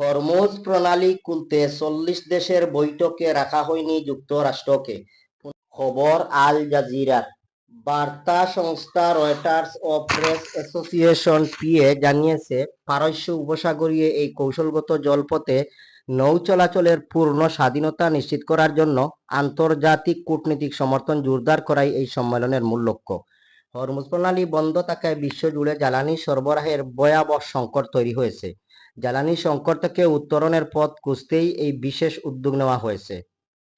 Hormuz প্রণালী খুলতে 40 দেশের বৈঠকে রাখা হয়নি যুক্তরাষ্ট্রকে। খবর আল জাজিরার। বার্তা সংস্থা রয়টার্স ও প্রেস অ্যাসোসিয়েশন পিএ জানিয়েছে, পারস্য উপসাগরীয় এই কৌশলগত জলপথে নৌ চলাচলের পূর্ণ স্বাধীনতা নিশ্চিত করার জন্য আন্তর্জাতিক কূটনৈতিক সমর্থন জোরদার করাই এই সম্মেলনের মূল লক্ষ্য। হরমুজ প্রণালী বন্ধ থাকায় বিশ্বজুড়ে জ্বালানি সরবরাহের ভয়াবহ সংকট তৈরি হয়েছে। জ্বালানি সংকট থেকে উত্তরণের পথ খুঁজতেই এই বিশেষ উদ্যোগ নেওয়া হয়েছে।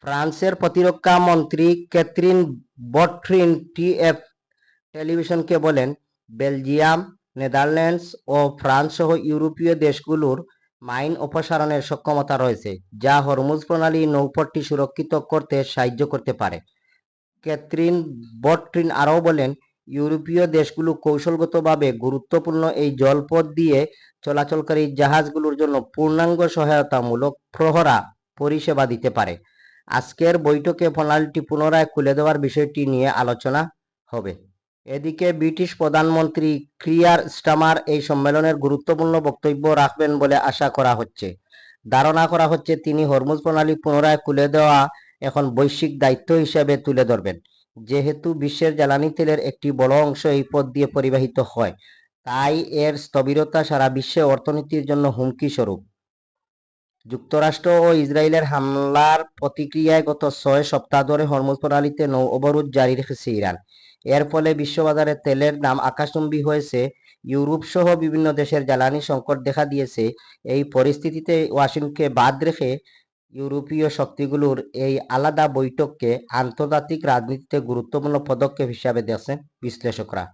ফ্রান্সের প্রতিরক্ষা মন্ত্রী ক্যাথরিন বটফ্রিন টিএফ টেলিভিশনকে বলেন, বেলজিয়াম, নেদারল্যান্ডস ও ফ্রান্স সহ ইউরোপীয় দেশগুলোর মাইন অপসারণের সক্ষমতা রয়েছে, যা হরমুজ প্রণালী নৌপথটি সুরক্ষিত করতে সাহায্য করতে পারে। ক্যাথরিন বটফ্রিন আরও বলেন, ইউরোপীয় দেশগুলো কৌশলগতভাবে গুরুত্বপূর্ণ এই জলপথ দিয়ে চলাচলকারী জাহাজগুলোর জন্য পূর্ণাঙ্গ সহায়তামূলক প্রহরা পরিষেবা দিতে পারে। আজকের বৈঠকে প্রণালীটি পুনরায় খুলে দেওয়ার বিষয়টি নিয়ে আলোচনা হবে। এদিকে ব্রিটিশ প্রধানমন্ত্রী কিয়ার স্টারমার এই সম্মেলনের গুরুত্বপূর্ণ বক্তব্য রাখবেন বলে আশা করা হচ্ছে। ধারণা করা হচ্ছে তিনি হরমুজ প্রণালী পুনরায় খুলে দেওয়া এখন বৈশ্বিক দায়িত্ব হিসেবে তুলে ধরবেন। যেহেতু বিশ্বের জ্বালানি তেলের একটি বড় অংশ এই পথ দিয়ে পরিবাহিত হয়, তাই এর স্থবিরতা সারা বিশ্বের অর্থনীতির জন্য হুমকি স্বরূপ। যুক্তরাষ্ট্র ও ইসরায়েলের হামলার প্রতিক্রিয়ায় গত 6 সপ্তাহ ধরে হরমুজ প্রণালীতে নৌ অবরোধ জারি রেখেছে ইরান। এর ফলে বিশ্ববাজারে তেলের দাম আকাশচুম্বী হয়েছে। ইউরোপ সহ বিভিন্ন দেশের জ্বালানি সংকট দেখা দিয়েছে। এই পরিস্থিতিতে ওয়াশিংটনকে বাদ রেখে ইউরোপীয় শক্তিগুলোর এই আলাদা বৈঠককে আন্তর্জাতিক রাজনীতিতে গুরুত্বপূর্ণ পদক্ষেপ হিসাবে দেখছেন বিশ্লেষকরা।